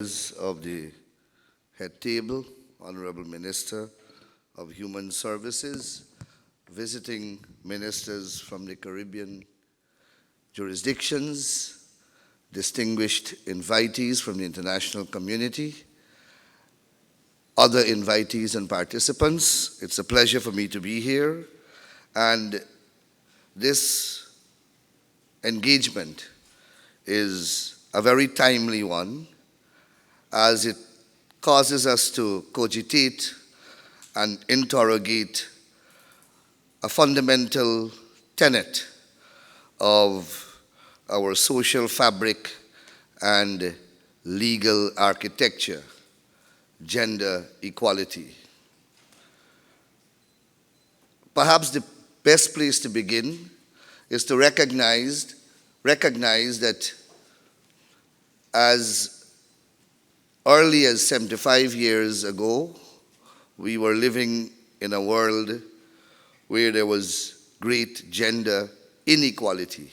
Of the head table, Honorable Minister of Human Services, visiting ministers from the Caribbean jurisdictions, distinguished invitees from the international community, other invitees and participants. It's a pleasure for me to be here, and this engagement is a very timely one, as it causes us to cogitate and interrogate a fundamental tenet of our social fabric and legal architecture: gender equality. Perhaps the best place to begin is to recognize that as early as 75 years ago, we were living in a world where there was great gender inequality.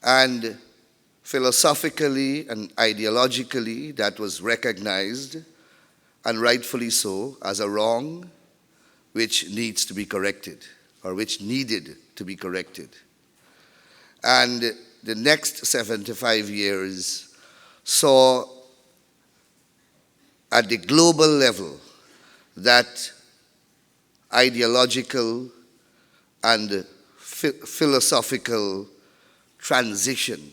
And philosophically and ideologically, that was recognized, and rightfully so, as a wrong which needs to be corrected, or which needed to be corrected. And the next 75 years saw at the global level that ideological and philosophical transition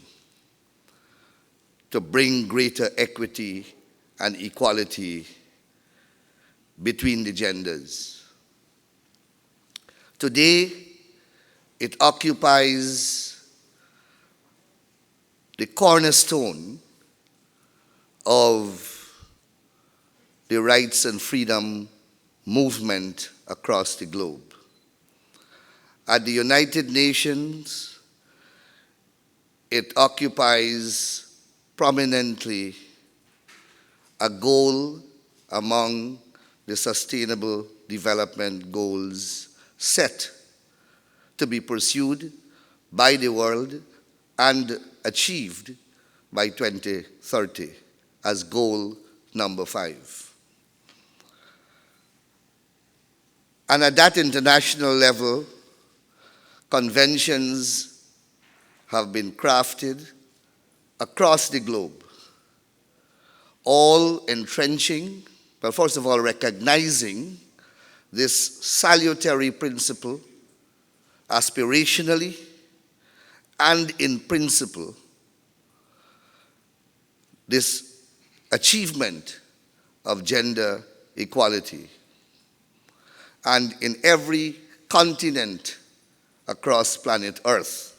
to bring greater equity and equality between the genders. Today, it occupies the cornerstone of the rights and freedom movement across the globe. At the United Nations, it occupies prominently a goal among the Sustainable Development Goals set to be pursued by the world and achieved by 2030 as goal number 5. And at that international level, conventions have been crafted across the globe, all entrenching, but first of all recognizing this salutary principle aspirationally and in principle, this achievement of gender equality. And in every continent across planet Earth,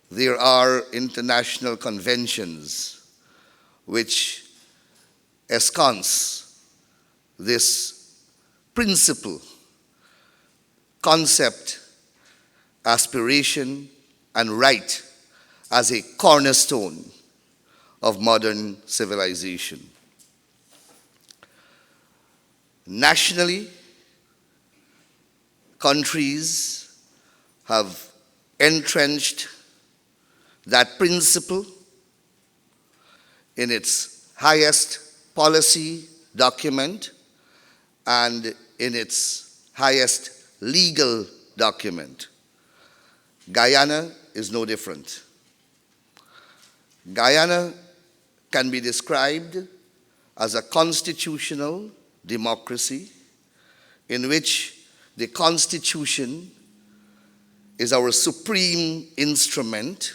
there are international conventions which ensconce this principle, concept, aspiration, and right as a cornerstone of modern civilization. Nationally, countries have entrenched that principle in its highest policy document and in its highest legal document. Guyana is no different. Guyana can be described as a constitutional democracy in which the Constitution is our supreme instrument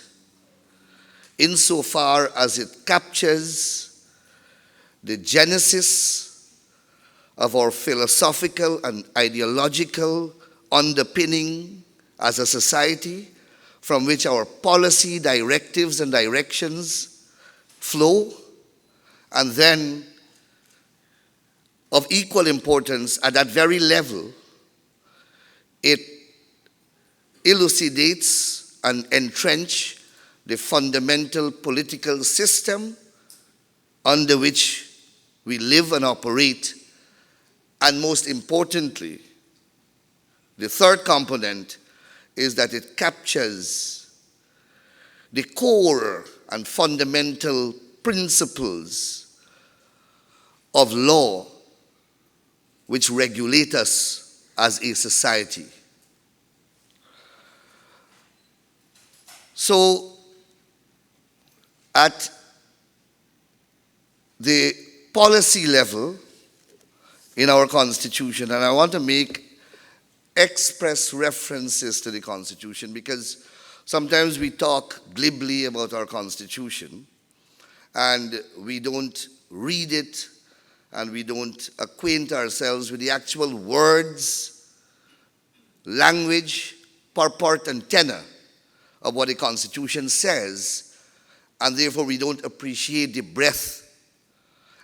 insofar as it captures the genesis of our philosophical and ideological underpinning as a society, from which our policy directives and directions flow, and then of equal importance at that very level, it elucidates and entrenches the fundamental political system under which we live and operate, and most importantly, the third component is that it captures the core and fundamental principles of law which regulate us as a society. So, at the policy level in our Constitution, and I want to make express references to the Constitution because sometimes we talk glibly about our Constitution and we don't read it and we don't acquaint ourselves with the actual words, language, purport, and tenor of what the Constitution says, and therefore we don't appreciate the breadth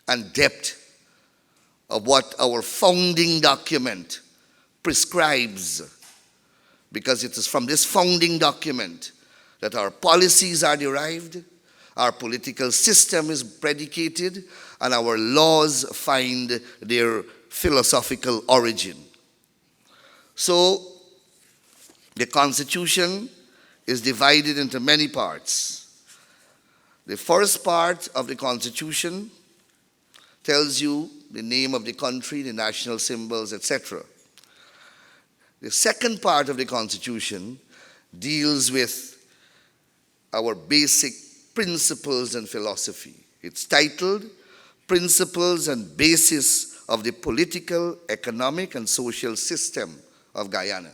and depth of what our founding document prescribes, because it is from this founding document that our policies are derived, our political system is predicated, and our laws find their philosophical origin. So, the Constitution is divided into many parts. The first part of the Constitution tells you the name of the country, the national symbols, etc. The second part of the Constitution deals with our basic principles and philosophy. It's titled Principles and Basis of the Political, Economic, and Social System of Guyana.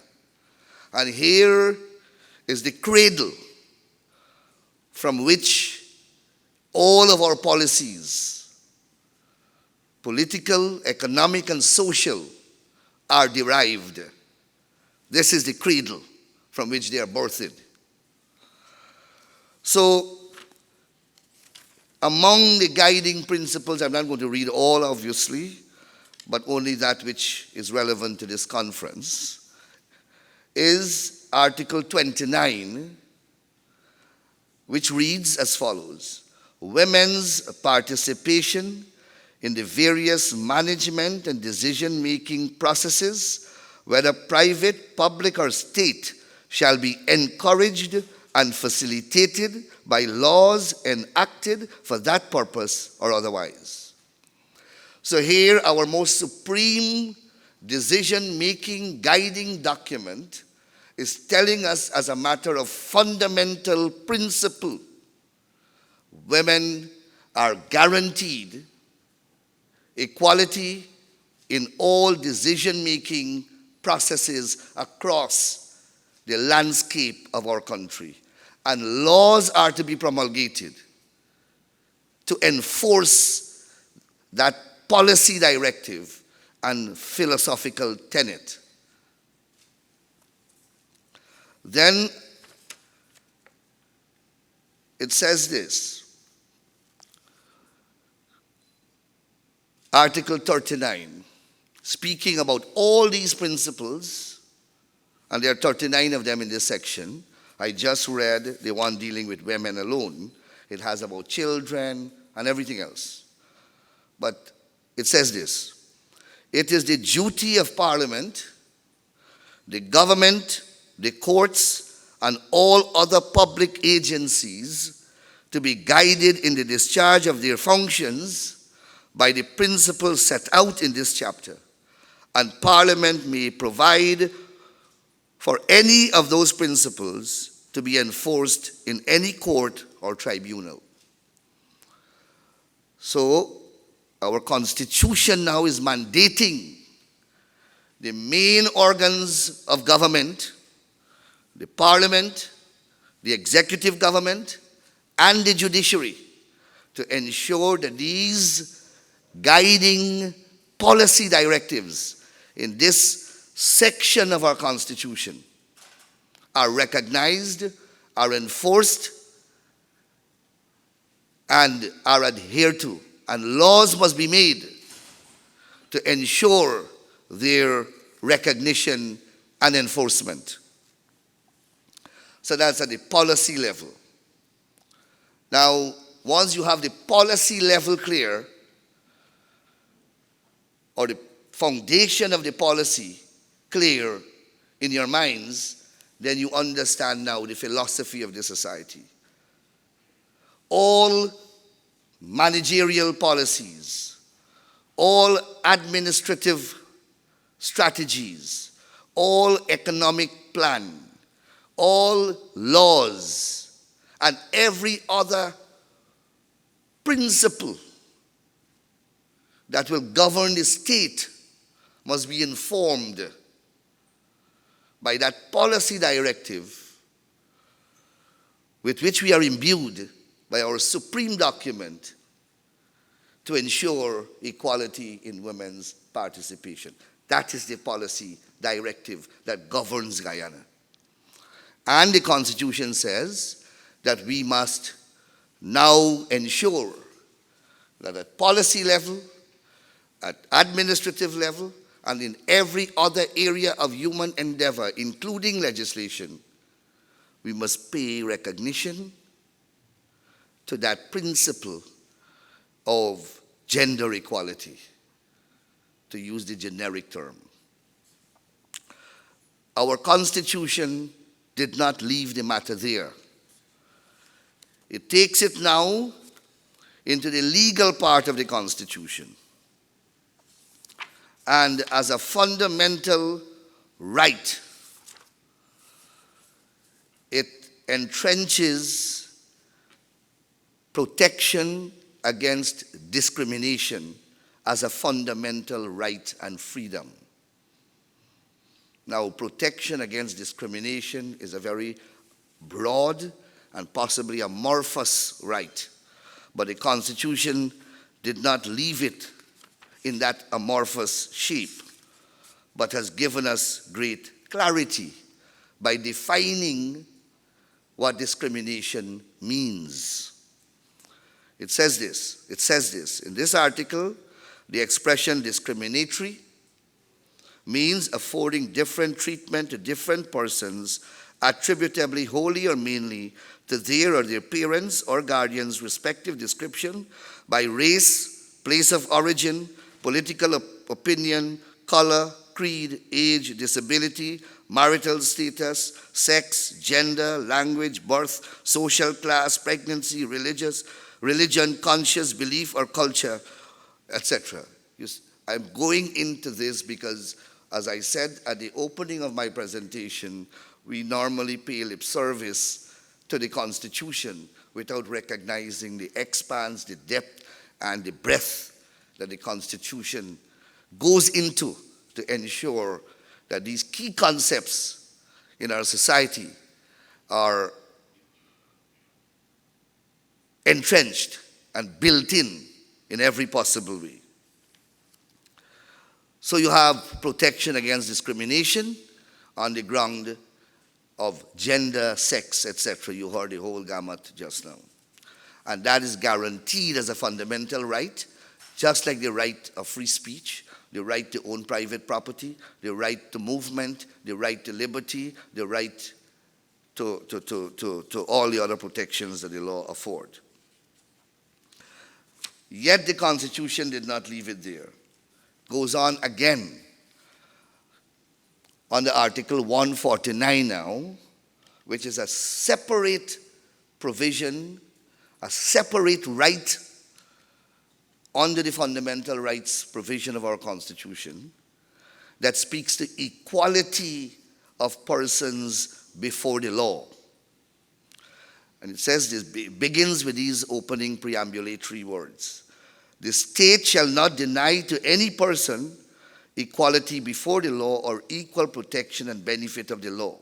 And here is the cradle from which all of our policies, political, economic, and social, are derived. This is the cradle from which they are birthed. So, among the guiding principles, I'm not going to read all, obviously, but only that which is relevant to this conference, is Article 29, which reads as follows: women's participation in the various management and decision-making processes, whether private, public, or state, shall be encouraged and facilitated by laws enacted for that purpose or otherwise. So here, our most supreme decision-making guiding document is telling us, as a matter of fundamental principle, women are guaranteed equality in all decision-making processes across the landscape of our country. And laws are to be promulgated to enforce that policy directive and philosophical tenet. Then it says this, Article 39, speaking about all these principles, and there are 39 of them in this section. I just read the one dealing with women alone. It has about children and everything else. But it says this: it is the duty of Parliament, the government, the courts, and all other public agencies to be guided in the discharge of their functions by the principles set out in this chapter. And Parliament may provide for any of those principles to be enforced in any court or tribunal. So, our Constitution now is mandating the main organs of government, the Parliament, the executive government, and the judiciary, to ensure that these guiding policy directives in this section of our Constitution are recognized, are enforced, and are adhered to. And laws must be made to ensure their recognition and enforcement. So that's at the policy level. Now, once you have the policy level clear, or the foundation of the policy clear in your minds, then you understand now the philosophy of the society. All managerial policies, all administrative strategies, all economic plan, all laws, and every other principle that will govern the state must be informed by that policy directive with which we are imbued by our supreme document to ensure equality in women's participation. That is the policy directive that governs Guyana. And the Constitution says that we must now ensure that at policy level, at administrative level, and in every other area of human endeavor, including legislation, we must pay recognition to that principle of gender equality, to use the generic term. Our Constitution did not leave the matter there. It takes it now into the legal part of the Constitution. And as a fundamental right, it entrenches protection against discrimination as a fundamental right and freedom. Now, protection against discrimination is a very broad and possibly amorphous right, but the Constitution did not leave it in that amorphous shape, but has given us great clarity by defining what discrimination means. It says this in this article: the expression discriminatory means affording different treatment to different persons attributably wholly or mainly to their or their parents or guardians' respective description by race, place of origin, political opinion, color, creed, age, disability, marital status, sex, gender, language, birth, social class, pregnancy, religion, conscious belief or culture, etc. I'm going into this because, as I said at the opening of my presentation, we normally pay lip service to the Constitution without recognizing the expanse, the depth, and the breadth that the Constitution goes into to ensure that these key concepts in our society are entrenched and built in every possible way. So you have protection against discrimination on the ground of gender, sex, etc. You heard the whole gamut just now. And that is guaranteed as a fundamental right, just like the right of free speech, the right to own private property, the right to movement, the right to liberty, the right to all the other protections that the law afford. Yet the Constitution did not leave it there. Goes on again under Article 149 now, which is a separate provision, a separate right under the fundamental rights provision of our Constitution that speaks to equality of persons before the law. And it says this, begins with these opening preambulatory words. The state shall not deny to any person equality before the law or equal protection and benefit of the law.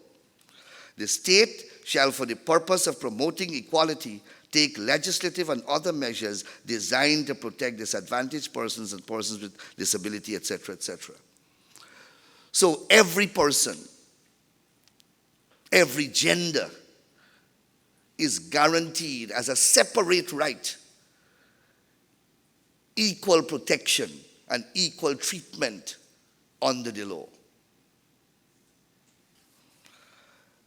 The state shall, for the purpose of promoting equality, take legislative and other measures designed to protect disadvantaged persons and persons with disability, etc., etc. So every person, every gender is guaranteed as a separate right equal protection and equal treatment under the law.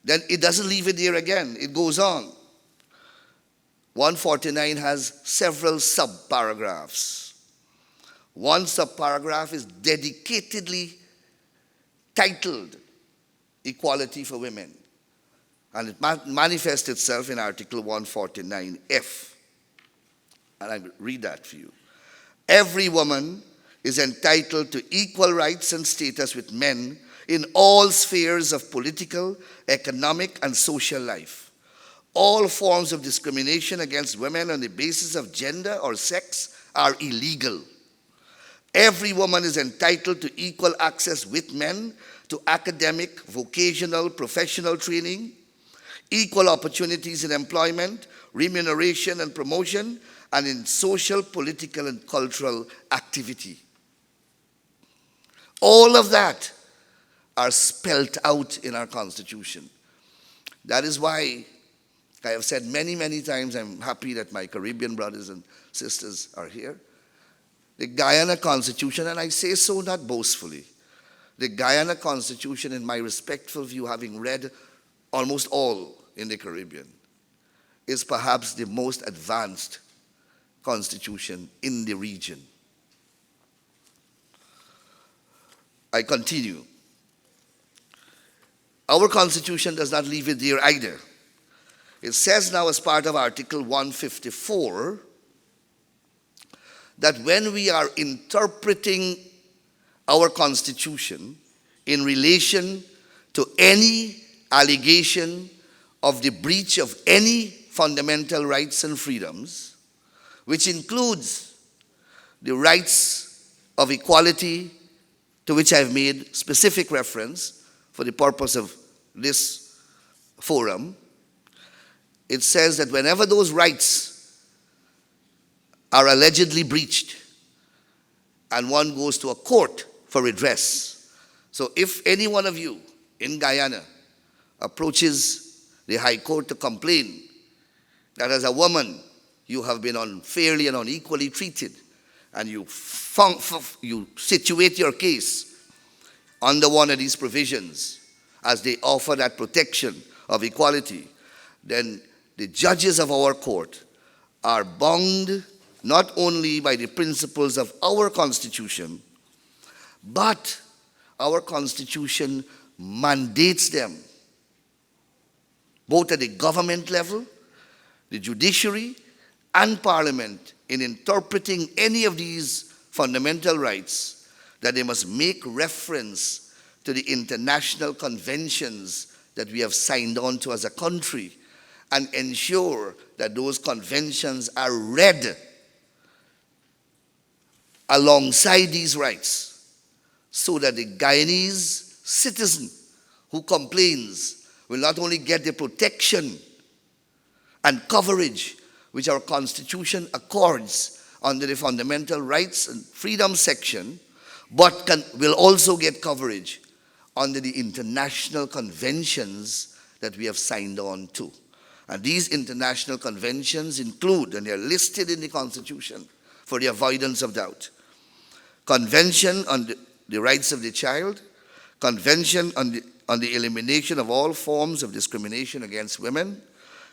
Then it doesn't leave it there again. It goes on. 149 has several sub-paragraphs. One sub-paragraph is dedicatedly titled Equality for Women. And it manifests itself in Article 149F. And I read that for you. Every woman is entitled to equal rights and status with men in all spheres of political, economic, and social life. All forms of discrimination against women on the basis of gender or sex are illegal. Every woman is entitled to equal access with men to academic, vocational, professional training, equal opportunities in employment, remuneration and promotion, and in social, political, and cultural activity. All of that are spelt out in our Constitution. That is why I have said many, many times, I'm happy that my Caribbean brothers and sisters are here. The Guyana Constitution, and I say so not boastfully, the Guyana Constitution, in my respectful view, having read almost all in the Caribbean, is perhaps the most advanced constitution in the region. I continue. Our Constitution does not leave it there either. It says now, as part of Article 154, that when we are interpreting our Constitution in relation to any allegation of the breach of any fundamental rights and freedoms, which includes the rights of equality, to which I've made specific reference for the purpose of this forum, it says that whenever those rights are allegedly breached and one goes to a court for redress. So if any one of you in Guyana approaches the High Court to complain that as a woman you have been unfairly and unequally treated, and you situate your case under one of these provisions as they offer that protection of equality, then the judges of our court are bound not only by the principles of our Constitution, but our Constitution mandates them, both at the government level, the judiciary, and Parliament, in interpreting any of these fundamental rights, that they must make reference to the international conventions that we have signed on to as a country and ensure that those conventions are read alongside these rights, so that the Guyanese citizen who complains will not only get the protection and coverage which our Constitution accords under the Fundamental Rights and Freedom section, but will also get coverage under the international conventions that we have signed on to. And these international conventions include, and they are listed in the Constitution for the avoidance of doubt, Convention on the Rights of the Child, Convention on the Elimination of all forms of discrimination against women,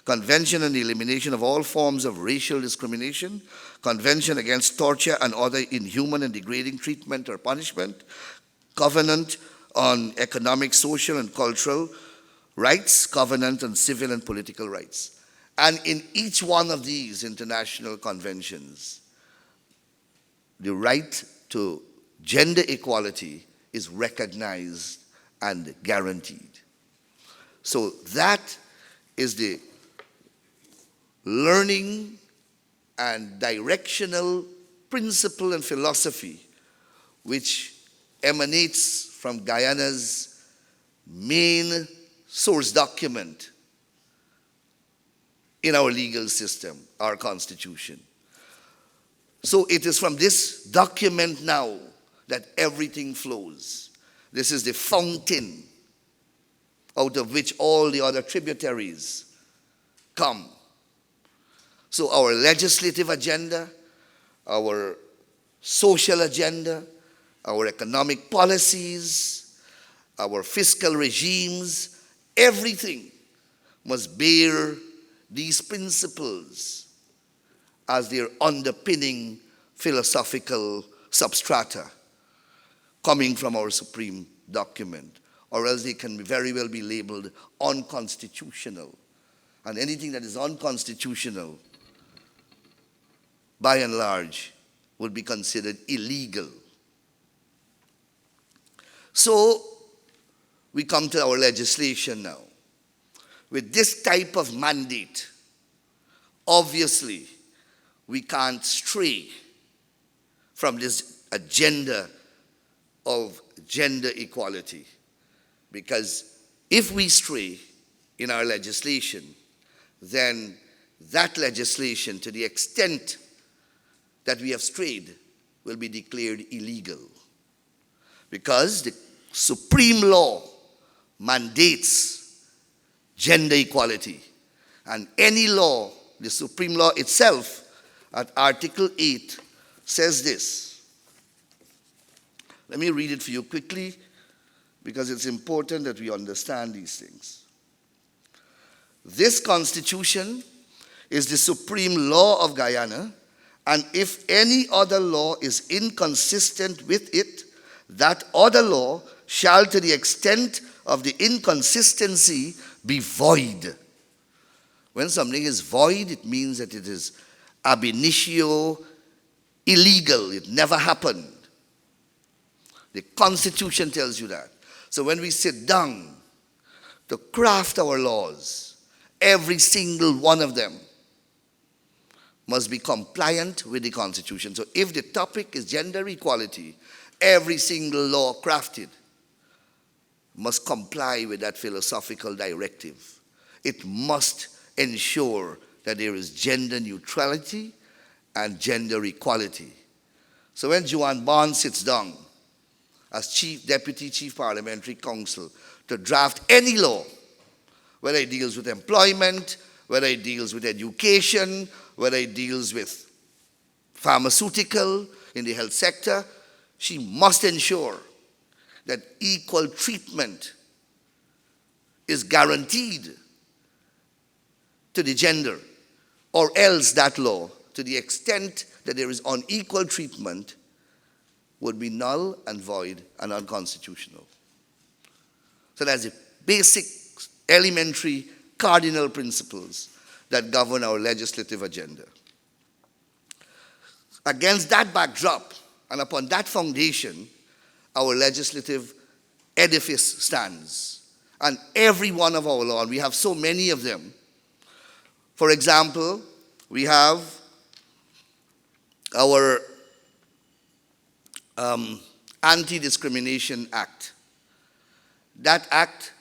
Convention on the Elimination of all forms of racial discrimination, Convention against torture and other inhuman and degrading treatment or punishment, Covenant on economic, social, and cultural rights, Covenant on civil and political rights. And in each one of these international conventions, the right to gender equality is recognized and guaranteed. So that is the learning and directional principle and philosophy which emanates from Guyana's main source document in our legal system, our Constitution. So it is from this document now that everything flows. This is the fountain out of which all the other tributaries come. So our legislative agenda, our social agenda, our economic policies, our fiscal regimes, everything must bear these principles as their underpinning philosophical substrata coming from our supreme document, or else they can very well be labeled unconstitutional. And anything that is unconstitutional by and large, would be considered illegal. So, we come to our legislation now. With this type of mandate, obviously, we can't stray from this agenda of gender equality. Because if we stray in our legislation, then that legislation, to the extent that we have strayed, will be declared illegal. Because the supreme law mandates gender equality. And any law, the supreme law itself, at Article 8, says this. Let me read it for you quickly, because it's important that we understand these things. This Constitution is the supreme law of Guyana, and if any other law is inconsistent with it, that other law shall, to the extent of the inconsistency, be void. When something is void, it means that it is ab initio illegal. It never happened. The Constitution tells you that. So when we sit down to craft our laws, every single one of them must be compliant with the Constitution. So if the topic is gender equality, every single law crafted must comply with that philosophical directive. It must ensure that there is gender neutrality and gender equality. So when Joanne Barnes sits down as Deputy Chief Parliamentary Counsel to draft any law, whether it deals with employment, whether it deals with education, whether it deals with pharmaceutical in the health sector, she must ensure that equal treatment is guaranteed to the gender, or else that law, to the extent that there is unequal treatment, would be null and void and unconstitutional. So that's the basic, elementary, cardinal principles that govern our legislative agenda. Against that backdrop, and upon that foundation, our legislative edifice stands. And every one of our laws, we have so many of them. For example, we have our Anti-Discrimination Act. That act,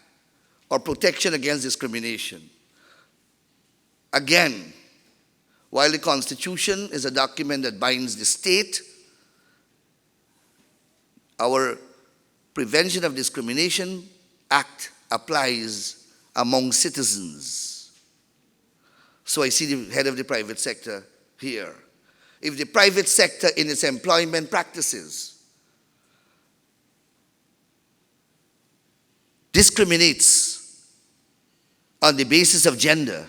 or Protection Against Discrimination. Again, while the Constitution is a document that binds the state, our Prevention of Discrimination Act applies among citizens. So I see the head of the private sector here. If the private sector in its employment practices discriminates on the basis of gender,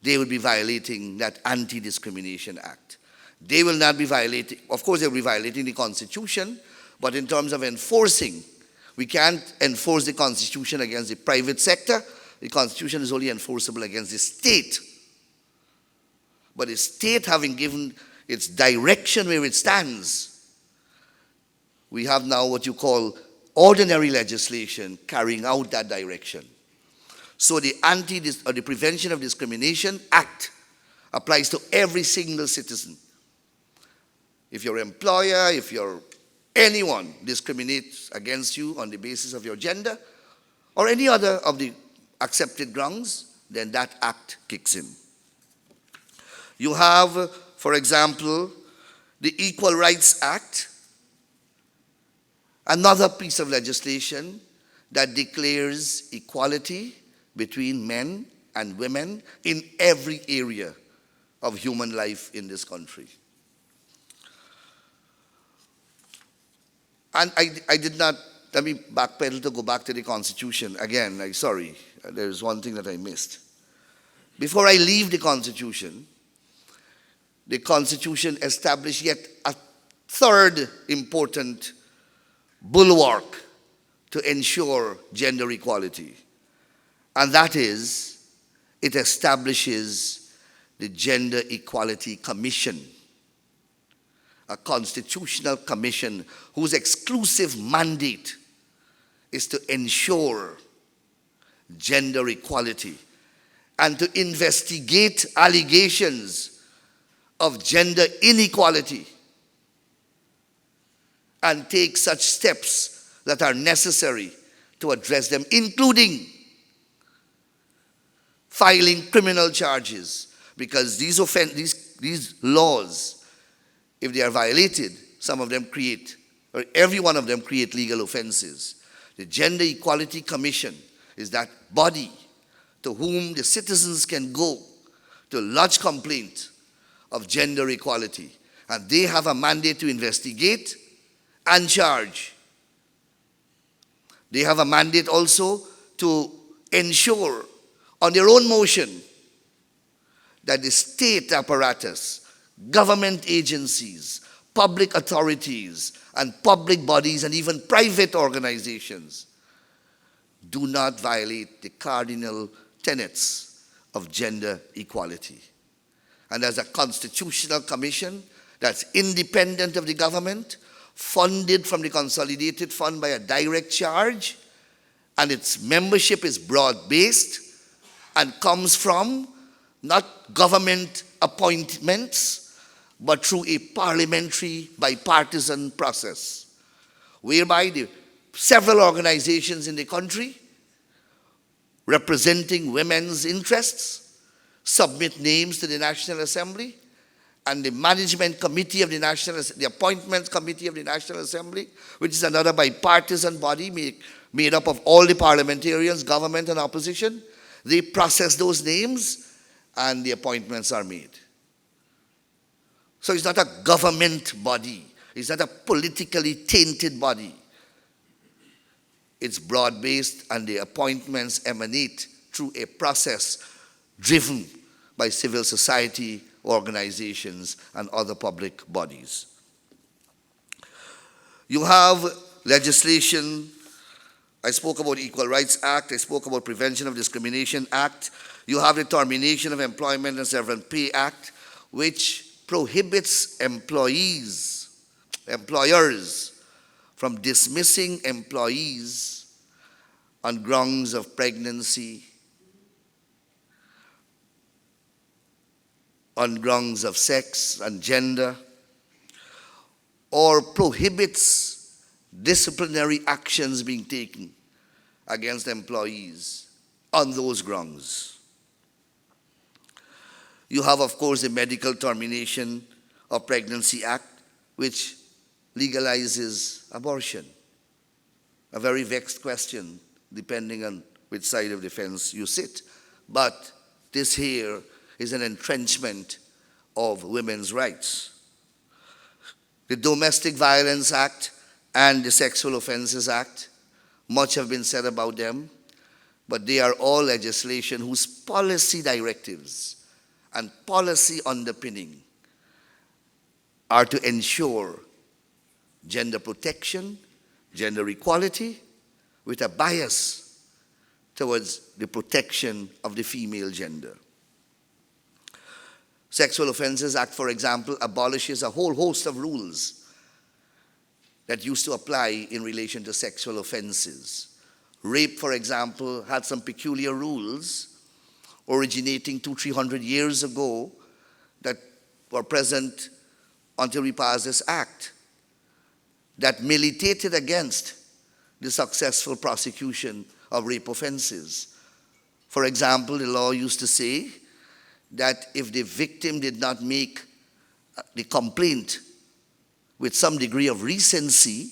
they will be violating that Anti-Discrimination Act. They will not be violating, of course they will be violating the Constitution, but in terms of enforcing, we can't enforce the Constitution against the private sector. The Constitution is only enforceable against the state. But the state, having given its direction where it stands, we have now what you call ordinary legislation carrying out that direction. So the the Prevention of Discrimination Act applies to every single citizen. If your employer, if anyone discriminates against you on the basis of your gender or any other of the accepted grounds, then that act kicks in. You have, for example, the Equal Rights Act, another piece of legislation that declares equality between men and women in every area of human life in this country. And I did not, let me backpedal to go back to the Constitution. Again, I'm sorry, there's one thing that I missed. Before I leave the Constitution established yet a third important bulwark to ensure gender equality. And that is, it establishes the Gender Equality Commission, a constitutional commission whose exclusive mandate is to ensure gender equality and to investigate allegations of gender inequality and take such steps that are necessary to address them, including filing criminal charges, because these laws, if they are violated, some of them create, or every one of them create legal offenses. The Gender Equality Commission is that body to whom the citizens can go to lodge complaint of gender equality. And they have a mandate to investigate and charge. They have a mandate also to ensure on their own motion that the state apparatus, government agencies, public authorities, and public bodies, and even private organizations do not violate the cardinal tenets of gender equality. And as a constitutional commission that's independent of the government, funded from the consolidated fund by a direct charge, and its membership is broad-based and comes from not government appointments, but through a parliamentary bipartisan process, whereby the several organizations in the country representing women's interests submit names to the National Assembly, and the management committee of the appointments committee of the National Assembly, which is another bipartisan body made up of all the parliamentarians, government and opposition, they process those names and the appointments are made. So it's not a government body. It's not a politically tainted body. It's broad-based, and the appointments emanate through a process driven by civil society organizations and other public bodies. You have legislation. I spoke about Equal Rights Act. I spoke about Prevention of Discrimination Act. You have the Termination of Employment and Severance Pay Act, which prohibits employers from dismissing employees on grounds of pregnancy, on grounds of sex and gender, or prohibits disciplinary actions being taken against employees on those grounds. You have, of course, the Medical Termination of Pregnancy Act, which legalizes abortion. A very vexed question, depending on which side of the fence you sit. But this here is an entrenchment of women's rights. The Domestic Violence Act and the Sexual Offences Act, much have been said about them, but they are all legislation whose policy directives and policy underpinning are to ensure gender protection, gender equality, with a bias towards the protection of the female gender. Sexual Offences Act, for example, abolishes a whole host of rules that used to apply in relation to sexual offenses. Rape, for example, had some peculiar rules originating 200-300 years ago that were present until we passed this act that militated against the successful prosecution of rape offenses. For example, the law used to say that if the victim did not make the complaint with some degree of recency,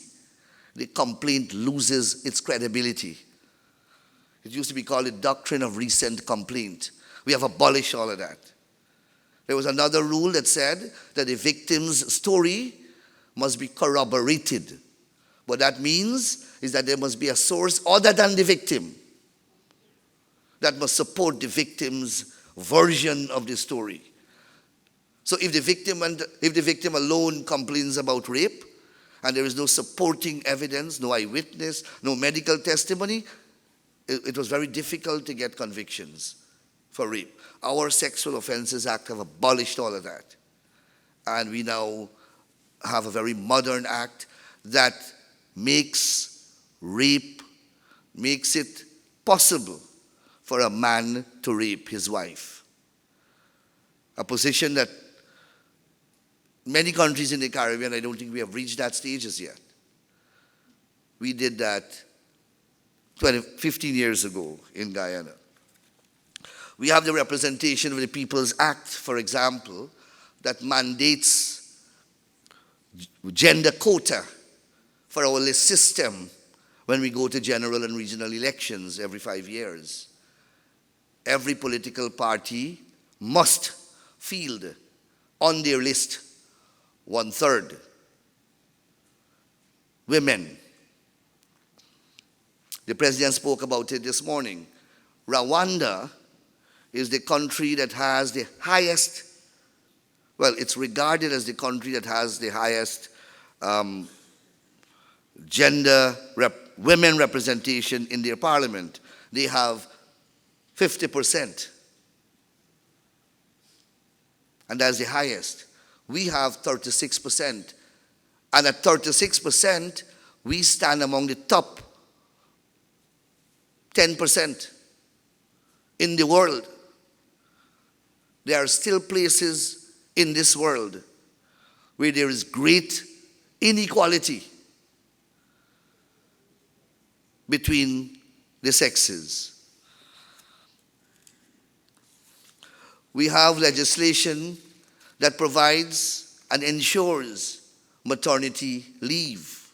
the complaint loses its credibility. It used to be called the doctrine of recent complaint. We have abolished all of that. There was another rule that said that the victim's story must be corroborated. What that means is that there must be a source other than the victim that must support the victim's version of the story. So if the victim alone complains about rape and there is no supporting evidence, no eyewitness, no medical testimony, it was very difficult to get convictions for rape. Our Sexual Offences Act have abolished all of that. And we now have a very modern act that makes rape, makes it possible for a man to rape his wife. A position that many countries in the Caribbean, I don't think we have reached that stage as yet. We did that 15 years ago in Guyana. We have the Representation of the People's Act, for example, that mandates gender quota for our list system when we go to general and regional elections every 5 years. Every political party must field on their list 1/3 women. The president spoke about it this morning. Rwanda is the country that has the highest, well, it's regarded as the country that has the highest women representation in their parliament. They have 50%. And that's the highest. We have 36%. And at 36%, we stand among the top 10% in the world. There are still places in this world where there is great inequality between the sexes. We have legislation that provides and ensures maternity leave.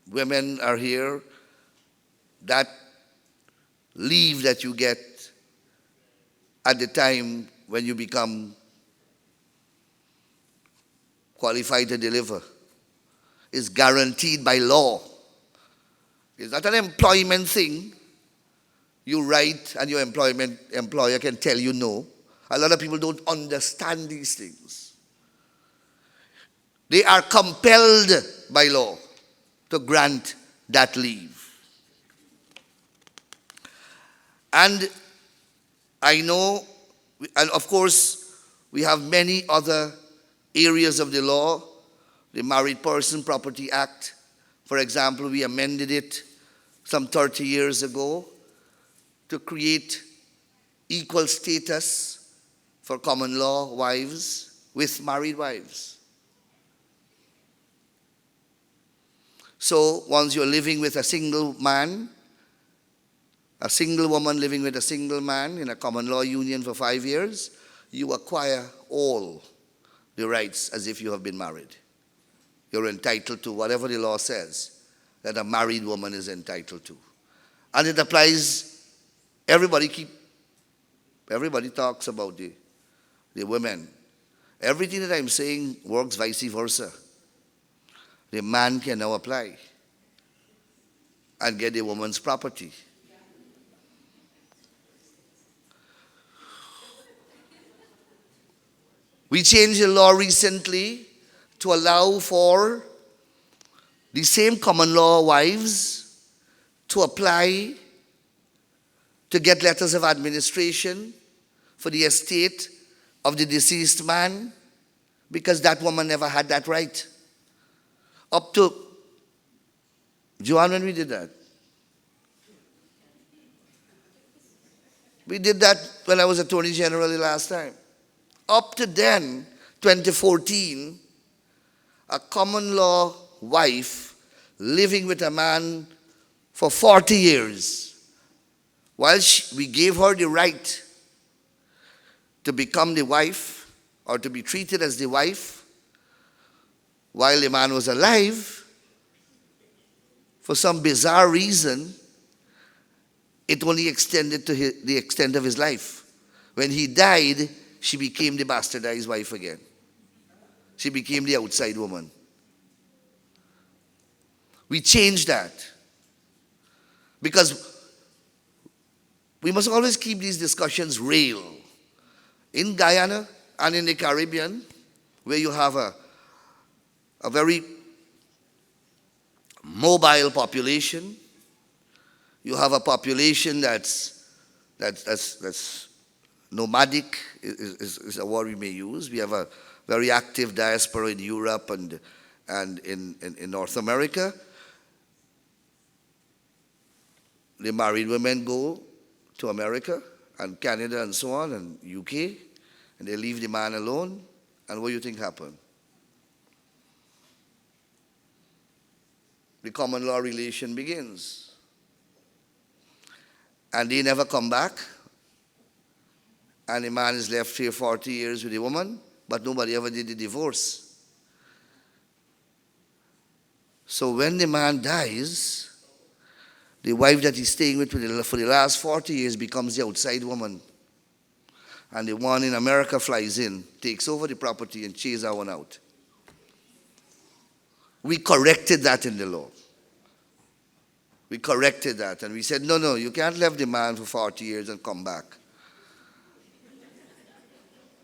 Women are here. That leave that you get at the time when you become qualified to deliver is guaranteed by law. It's not an employment thing. You write and your employer can tell you no. A lot of people don't understand these things. They are compelled by law to grant that leave. And I know, and of course, we have many other areas of the law. The Married Person Property Act, for example, we amended it some 30 years ago to create equal status for common law wives with married wives. So once you're living with a single man, a single woman living with a single man in a common law union for 5 years, you acquire all the rights as if you have been married. You're entitled to whatever the law says that a married woman is entitled to. And it applies, everybody talks about the women. Everything that I'm saying works vice versa. The man can now apply and get the woman's property. We changed the law recently to allow for the same common law wives to apply to get letters of administration for the estate of the deceased man, because that woman never had that right. Up to, Joanne, when we did that? We did that when I was Attorney General the last time. Up to then, 2014, a common law wife living with a man for 40 years, while we gave her the right to become the wife or to be treated as the wife while the man was alive, for some bizarre reason, it only extended to the extent of his life. When he died, she became the bastardized wife again. She became the outside woman. We changed that because we must always keep these discussions real. In Guyana and in the Caribbean, where you have a very mobile population, you have a population that's That's nomadic is a word we may use. We have a very active diaspora in Europe and in North America. The married women go to America and Canada and so on and UK, and they leave the man alone. And what do you think happened? The common law relation begins. And they never come back. And the man is left here 40 years with the woman, but nobody ever did the divorce. So when the man dies, the wife that he's staying with for the last 40 years becomes the outside woman. And the one in America flies in, takes over the property, and chases that one out. We corrected that in the law. We corrected that, and we said, no, you can't leave the man for 40 years and come back.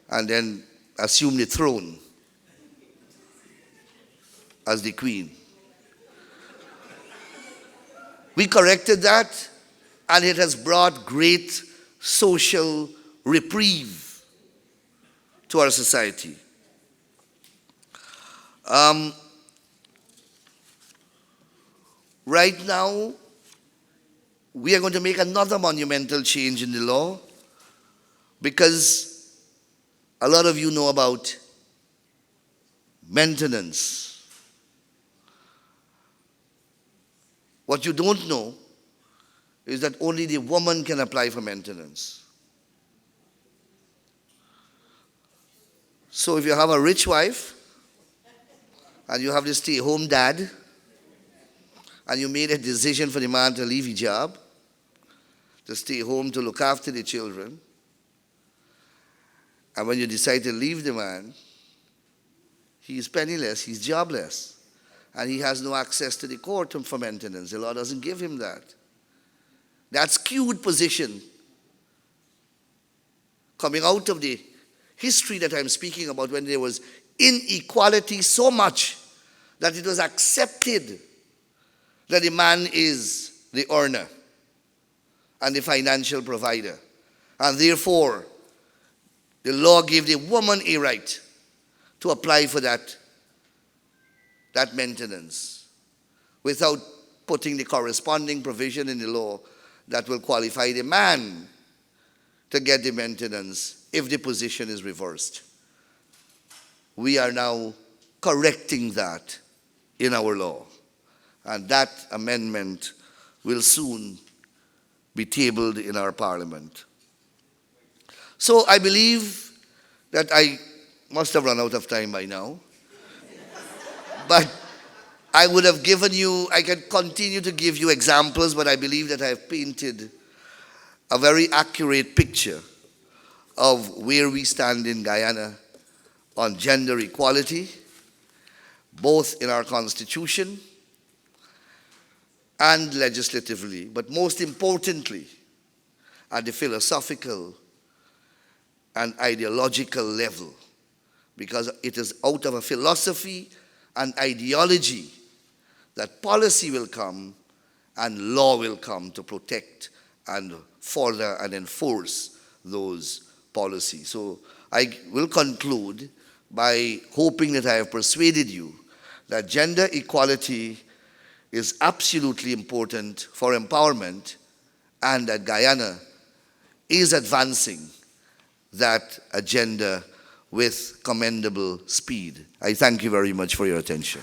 And then assume the throne as the queen. We corrected that, and it has brought great social reprieve to our society. Right now, we are going to make another monumental change in the law, because a lot of you know about maintenance. What you don't know is that only the woman can apply for maintenance. So if you have a rich wife and you have this stay-home dad, and you made a decision for the man to leave his job, to stay home to look after the children, and when you decide to leave the man, he is penniless, he's jobless, and he has no access to the court for maintenance. The law doesn't give him that. That skewed position coming out of the history that I'm speaking about, when there was inequality so much that it was accepted that the man is the earner and the financial provider. And therefore, the law gave the woman a right to apply for that maintenance without putting the corresponding provision in the law that will qualify the man to get the maintenance if the position is reversed. We are now correcting that in our law. And that amendment will soon be tabled in our parliament. So I believe that I must have run out of time by now. But I would have given you, I can continue to give you examples, but I believe that I have painted a very accurate picture of where we stand in Guyana on gender equality, both in our constitution and legislatively, but most importantly, at the philosophical and ideological level, because it is out of a philosophy and ideology that policy will come and law will come to protect and further and enforce those policies. So I will conclude by hoping that I have persuaded you that gender equality is absolutely important for empowerment, and that Guyana is advancing that agenda with commendable speed. I thank you very much for your attention.